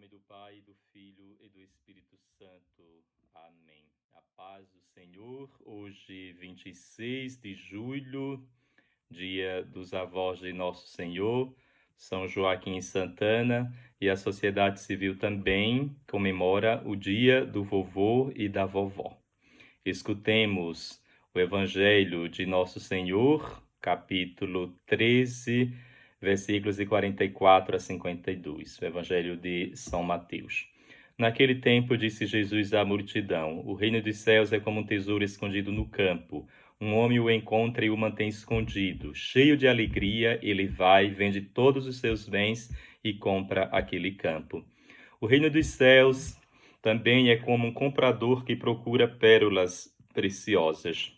nome do Pai, do Filho e do Espírito Santo. Amém. A paz do Senhor, hoje 26 de julho, dia dos avós de Nosso Senhor, São Joaquim e Santana, e a sociedade civil também comemora o dia do vovô e da vovó. Escutemos o Evangelho de Nosso Senhor, capítulo 13, versículos de 44 a 52, o Evangelho de São Mateus. Naquele tempo disse Jesus à multidão: O reino dos céus é como um tesouro escondido no campo. Um homem o encontra e o mantém escondido. Cheio de alegria, ele vai, vende todos os seus bens e compra aquele campo. O reino dos céus também é como um comprador que procura pérolas preciosas.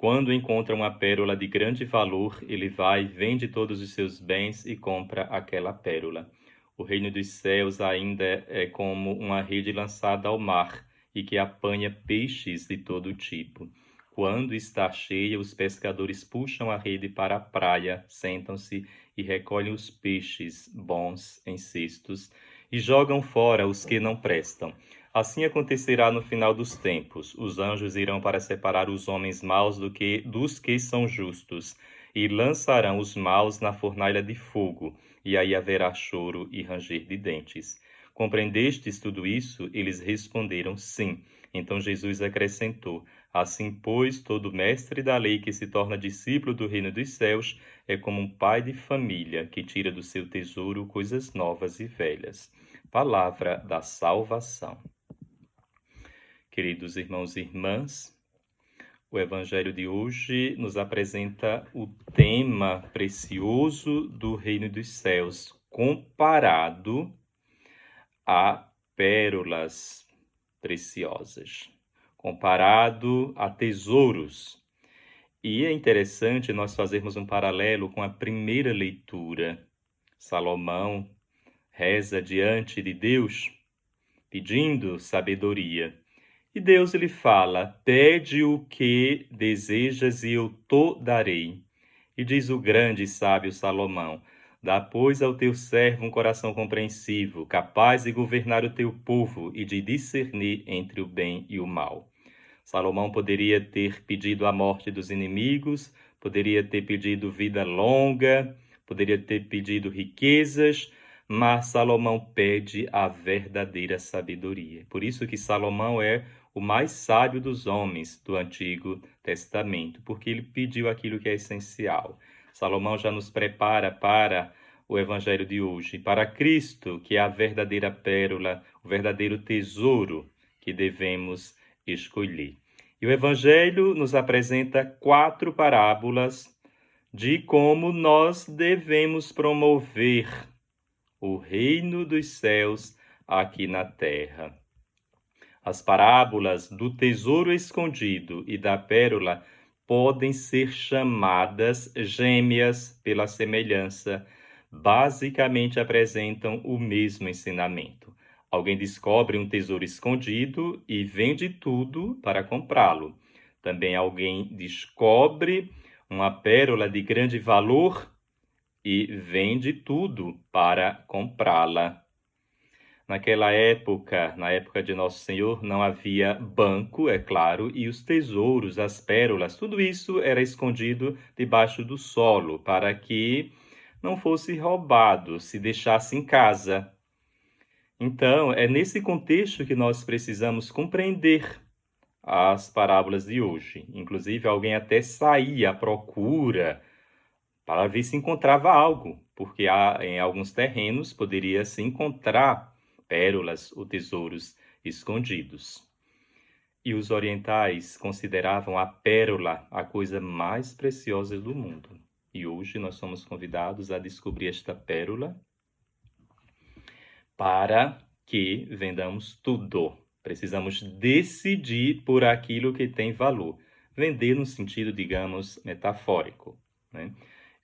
Quando encontra uma pérola de grande valor, ele vai, vende todos os seus bens e compra aquela pérola. O reino dos céus ainda é como uma rede lançada ao mar e que apanha peixes de todo tipo. Quando está cheia, os pescadores puxam a rede para a praia, sentam-se e recolhem os peixes bons em cestos e jogam fora os que não prestam. Assim acontecerá no final dos tempos. Os anjos irão para separar os homens maus dos que são justos, e lançarão os maus na fornalha de fogo, e aí haverá choro e ranger de dentes. Compreendestes tudo isso? Eles responderam sim. Então Jesus acrescentou: Assim, pois, todo mestre da lei que se torna discípulo do reino dos céus é como um pai de família que tira do seu tesouro coisas novas e velhas. Palavra da salvação. Queridos irmãos e irmãs, o Evangelho de hoje nos apresenta o tema precioso do Reino dos Céus, comparado a pérolas preciosas, comparado a tesouros. E é interessante nós fazermos um paralelo com a primeira leitura. Salomão reza diante de Deus, pedindo sabedoria. E Deus lhe fala: pede o que desejas e eu te darei. E diz o grande e sábio Salomão: dá, pois, ao teu servo um coração compreensivo, capaz de governar o teu povo e de discernir entre o bem e o mal. Salomão poderia ter pedido a morte dos inimigos, poderia ter pedido vida longa, poderia ter pedido riquezas, mas Salomão pede a verdadeira sabedoria. Por isso que Salomão é o mais sábio dos homens do Antigo Testamento, porque ele pediu aquilo que é essencial. Salomão já nos prepara para o Evangelho de hoje, para Cristo, que é a verdadeira pérola, o verdadeiro tesouro que devemos escolher. E o Evangelho nos apresenta 4 parábolas de como nós devemos promover o reino dos céus aqui na terra. As parábolas do tesouro escondido e da pérola podem ser chamadas gêmeas pela semelhança. Basicamente apresentam o mesmo ensinamento. Alguém descobre um tesouro escondido e vende tudo para comprá-lo. Também alguém descobre uma pérola de grande valor e vende tudo para comprá-la. Naquela época, na época de Nosso Senhor, não havia banco, é claro, e os tesouros, as pérolas, tudo isso era escondido debaixo do solo para que não fosse roubado, se deixasse em casa. Então, é nesse contexto que nós precisamos compreender as parábolas de hoje. Inclusive, alguém até saía à procura para ver se encontrava algo, porque em alguns terrenos poderia se encontrar pérolas ou tesouros escondidos. E os orientais consideravam a pérola a coisa mais preciosa do mundo. E hoje nós somos convidados a descobrir esta pérola para que vendamos tudo. Precisamos decidir por aquilo que tem valor. Vender no sentido, digamos, metafórico, né?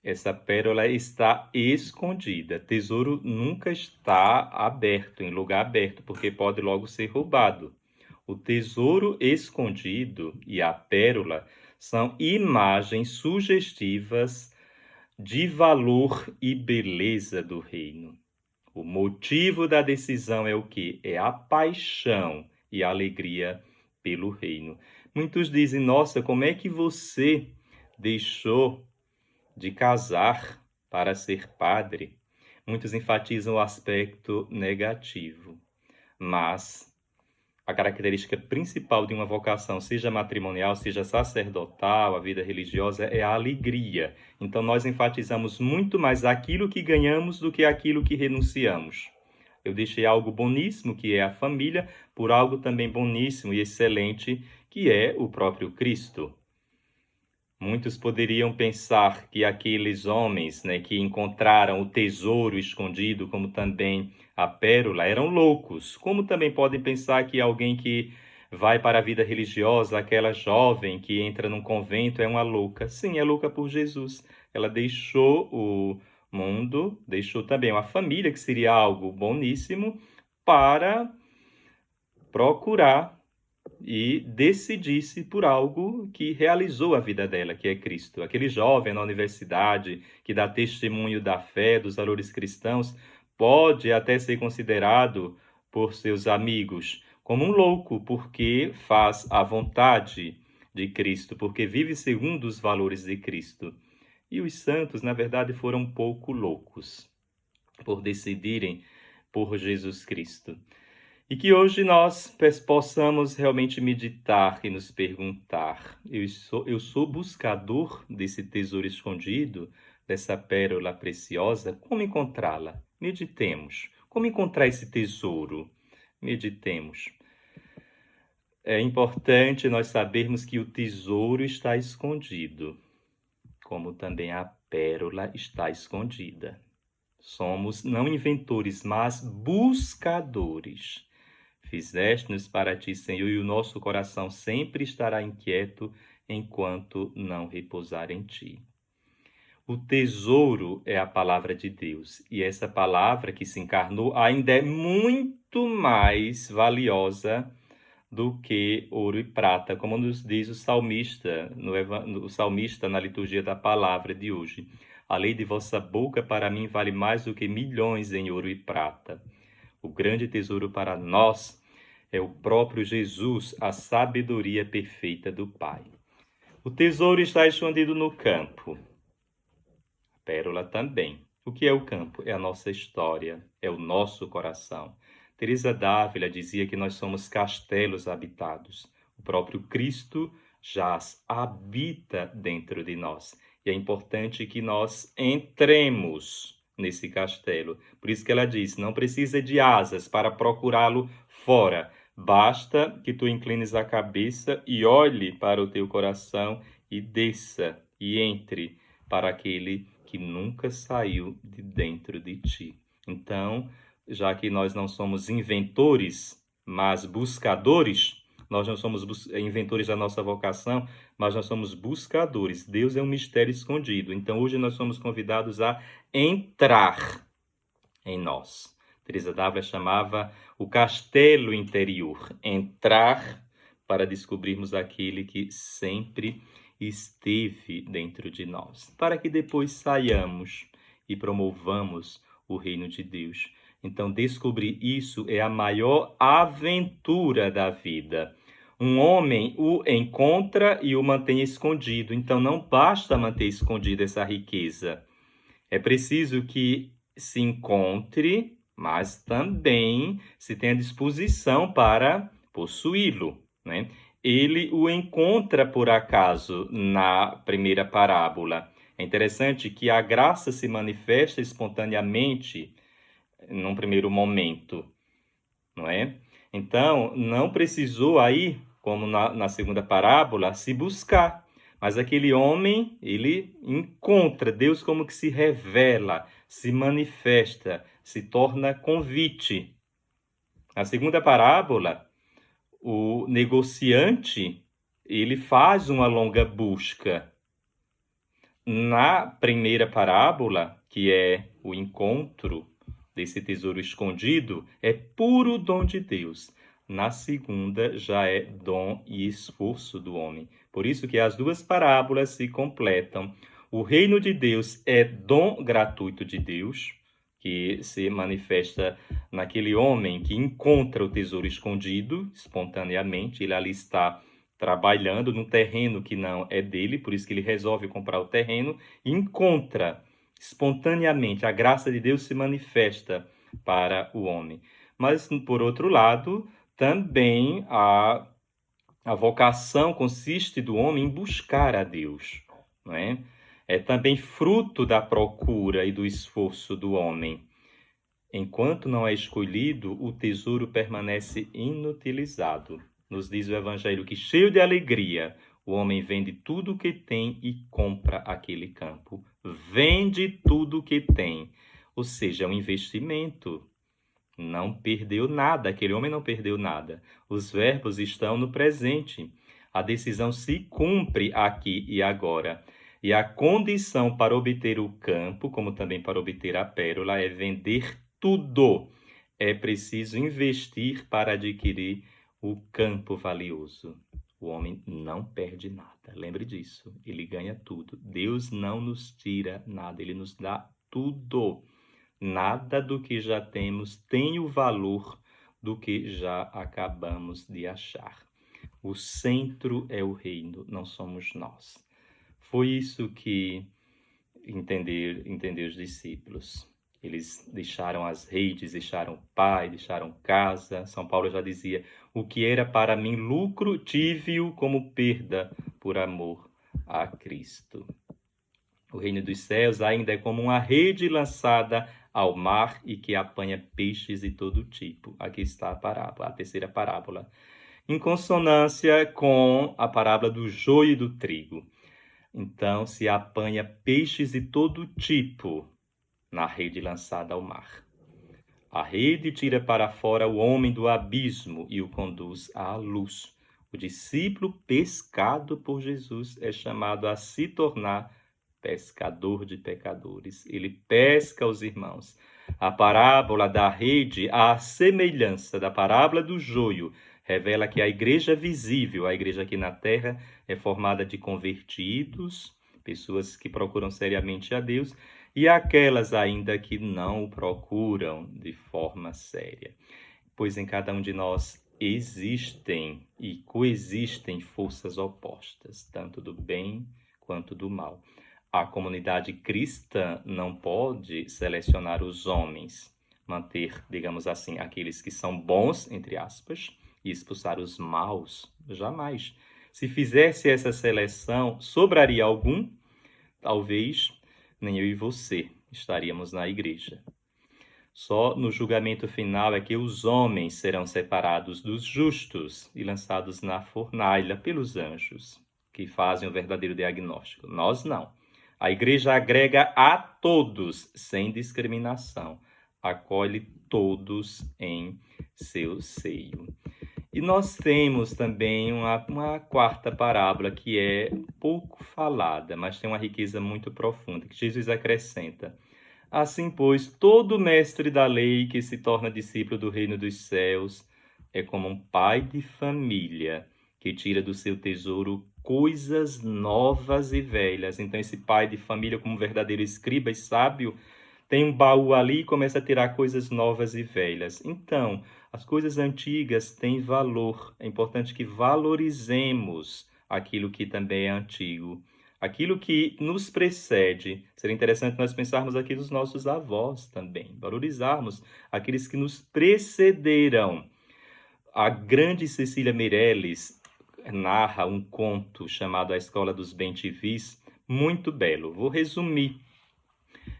Essa pérola está escondida. Tesouro nunca está aberto, em lugar aberto, porque pode logo ser roubado. O tesouro escondido e a pérola são imagens sugestivas de valor e beleza do reino. O motivo da decisão é o quê? É a paixão e a alegria pelo reino. Muitos dizem, nossa, como é que você deixou de casar para ser padre? Muitos enfatizam o aspecto negativo, mas a característica principal de uma vocação, seja matrimonial, seja sacerdotal, a vida religiosa, é a alegria. Então, nós enfatizamos muito mais aquilo que ganhamos do que aquilo que renunciamos. Eu deixei algo boníssimo, que é a família, por algo também boníssimo e excelente, que é o próprio Cristo. Muitos poderiam pensar que aqueles homens, que encontraram o tesouro escondido, como também a pérola, eram loucos. Como também podem pensar que alguém que vai para a vida religiosa, aquela jovem que entra num convento, é uma louca. Sim, é louca por Jesus. Ela deixou o mundo, deixou também uma família, que seria algo boníssimo, para procurar e decidisse por algo que realizou a vida dela, que é Cristo. Aquele jovem na universidade que dá testemunho da fé, dos valores cristãos, pode até ser considerado por seus amigos como um louco, porque faz a vontade de Cristo, porque vive segundo os valores de Cristo. E os santos, na verdade, foram um pouco loucos por decidirem por Jesus Cristo. E que hoje nós possamos realmente meditar e nos perguntar: eu sou buscador desse tesouro escondido, dessa pérola preciosa? Como encontrá-la? Meditemos. Como encontrar esse tesouro? Meditemos. É importante nós sabermos que o tesouro está escondido, como também a pérola está escondida. Somos não inventores, mas buscadores. Fizeste-nos para ti, Senhor, e o nosso coração sempre estará inquieto enquanto não repousar em ti. O tesouro é a palavra de Deus, e essa palavra que se encarnou ainda é muito mais valiosa do que ouro e prata, como nos diz o salmista, o salmista na liturgia da palavra de hoje. A lei de vossa boca para mim vale mais do que milhões em ouro e prata. O grande tesouro para nós é o próprio Jesus, a sabedoria perfeita do Pai. O tesouro está escondido no campo. A pérola também. O que é o campo? É a nossa história, é o nosso coração. Teresa d'Ávila dizia que nós somos castelos habitados. O próprio Cristo habita dentro de nós. E é importante que nós entremos nesse castelo. Por isso que ela diz, não precisa de asas para procurá-lo fora. Basta que tu inclines a cabeça e olhe para o teu coração e desça e entre para aquele que nunca saiu de dentro de ti. Então, já que nós não somos inventores, mas buscadores, nós não somos inventores da nossa vocação, mas nós somos buscadores. Deus é um mistério escondido. Então, hoje nós somos convidados a entrar em nós. Teresa d'Ávila chamava o castelo interior. Entrar para descobrirmos aquele que sempre esteve dentro de nós, para que depois saiamos e promovamos o reino de Deus. Então, descobrir isso é a maior aventura da vida. Um homem o encontra e o mantém escondido. Então, não basta manter escondida essa riqueza. É preciso que se encontre, mas também se tenha disposição para possuí-lo, né? Ele o encontra por acaso na primeira parábola. É interessante que a graça se manifesta espontaneamente num primeiro momento, não é? Então, não precisou aí, como na segunda parábola, se buscar. Mas aquele homem, ele encontra Deus como que se revela, se manifesta, se torna convite. Na segunda parábola, o negociante, ele faz uma longa busca. Na primeira parábola, que é o encontro desse tesouro escondido, é puro dom de Deus. Na segunda, já é dom e esforço do homem. Por isso que as duas parábolas se completam. O reino de Deus é dom gratuito de Deus, que se manifesta naquele homem que encontra o tesouro escondido espontaneamente. Ele ali está trabalhando num terreno que não é dele, por isso que ele resolve comprar o terreno e encontra espontaneamente. A graça de Deus se manifesta para o homem. Mas, por outro lado, também a vocação consiste do homem em buscar a Deus, não é? É também fruto da procura e do esforço do homem. Enquanto não é escolhido, o tesouro permanece inutilizado. Nos diz o Evangelho que, cheio de alegria, o homem vende tudo o que tem e compra aquele campo. Vende tudo o que tem. Ou seja, é um investimento. Não perdeu nada, aquele homem não perdeu nada. Os verbos estão no presente. A decisão se cumpre aqui e agora. E a condição para obter o campo, como também para obter a pérola, é vender tudo. É preciso investir para adquirir o campo valioso. O homem não perde nada. Lembre disso. Ele ganha tudo. Deus não nos tira nada. Ele nos dá tudo. Nada do que já temos tem o valor do que já acabamos de achar. O centro é o reino, não somos nós. Foi isso que entenderam os discípulos. Eles deixaram as redes, deixaram pai, deixaram casa. São Paulo já dizia: o que era para mim lucro, tive-o como perda por amor a Cristo. O reino dos céus ainda é como uma rede lançada ao mar e que apanha peixes de todo tipo. Aqui está a parábola, a terceira parábola. Em consonância com a parábola do joio e do trigo. Então, se apanha peixes de todo tipo na rede lançada ao mar. A rede tira para fora o homem do abismo e o conduz à luz. O discípulo pescado por Jesus é chamado a se tornar pescador de pecadores. Ele pesca os irmãos. A parábola da rede, à semelhança da parábola do joio, revela que a igreja visível, a igreja aqui na terra, é formada de convertidos, pessoas que procuram seriamente a Deus, e aquelas ainda que não o procuram de forma séria. Pois em cada um de nós existem e coexistem forças opostas, tanto do bem quanto do mal. A comunidade cristã não pode selecionar os homens, manter, digamos assim, aqueles que são bons, entre aspas, e expulsar os maus. Jamais. Se fizesse essa seleção, sobraria algum? Talvez nem eu e você estaríamos na igreja. Só no julgamento final é que os homens serão separados dos justos e lançados na fornalha pelos anjos, que fazem o verdadeiro diagnóstico. Nós não. A igreja agrega a todos, sem discriminação. Acolhe todos em seu seio. E nós temos também uma quarta parábola que é pouco falada, mas tem uma riqueza muito profunda, que Jesus acrescenta: assim, pois, todo mestre da lei que se torna discípulo do reino dos céus é como um pai de família que tira do seu tesouro coisas novas e velhas. Então, esse pai de família, como um verdadeiro escriba e sábio, tem um baú ali e começa a tirar coisas novas e velhas. Então, as coisas antigas têm valor. É importante que valorizemos aquilo que também é antigo. Aquilo que nos precede. Seria interessante nós pensarmos aqui dos nossos avós também. Valorizarmos aqueles que nos precederam. A grande Cecília Meirelles narra um conto chamado A Escola dos Bem-te-vis, muito belo. Vou resumir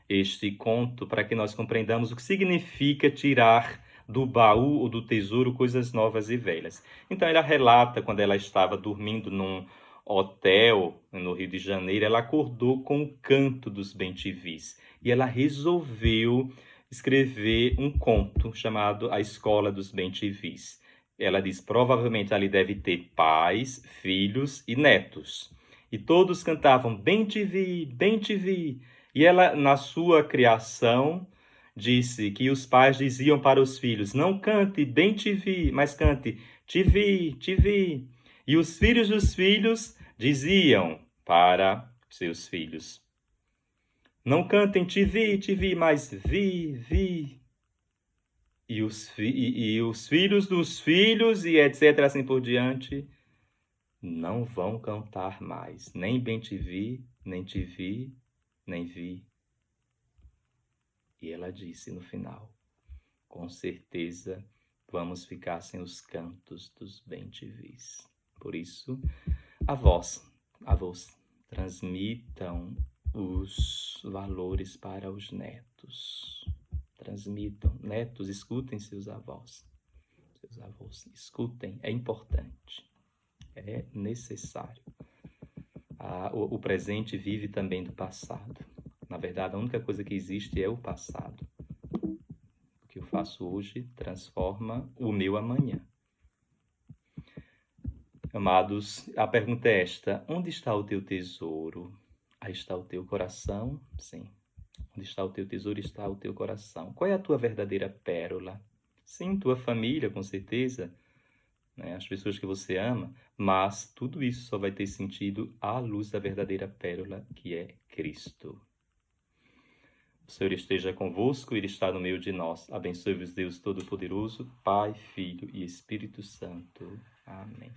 este conto para que nós compreendamos o que significa tirar do baú ou do tesouro coisas novas e velhas. Então, ela relata quando ela estava dormindo num hotel no Rio de Janeiro, ela acordou com o canto dos bem-te-vis e ela resolveu escrever um conto chamado A Escola dos Bem-te-vis. Ela diz: provavelmente ali deve ter pais, filhos e netos. E todos cantavam bem-te-vi, bem-te-vi. E ela, na sua criação, disse que os pais diziam para os filhos: não cante bem-te-vi, mas cante te-vi, te-vi. E os filhos dos filhos diziam para seus filhos: Não cantem, te vi, mas vi. E os filhos dos filhos e etc. assim por diante, não vão cantar mais. Nem bem te vi, nem te vi, nem vi. E ela disse no final, com certeza vamos ficar sem os cantos dos bem-te-vis. Por isso, avós, transmitam os valores para os netos. Transmitam. Netos, escutem seus avós. Seus avós, escutem. É importante. É necessário. O presente vive também do passado. Na verdade, a única coisa que existe é o passado. O que eu faço hoje transforma o meu amanhã. Amados, a pergunta é esta: onde está o teu tesouro? Aí está o teu coração? Sim. Onde está o teu tesouro, está o teu coração. Qual é a tua verdadeira pérola? Sim, tua família, com certeza, né? As pessoas que você ama, mas tudo isso só vai ter sentido à luz da verdadeira pérola, que é Cristo. O Senhor esteja convosco, Ele está no meio de nós. Abençoe-vos Deus Todo-Poderoso, Pai, Filho e Espírito Santo. Amém.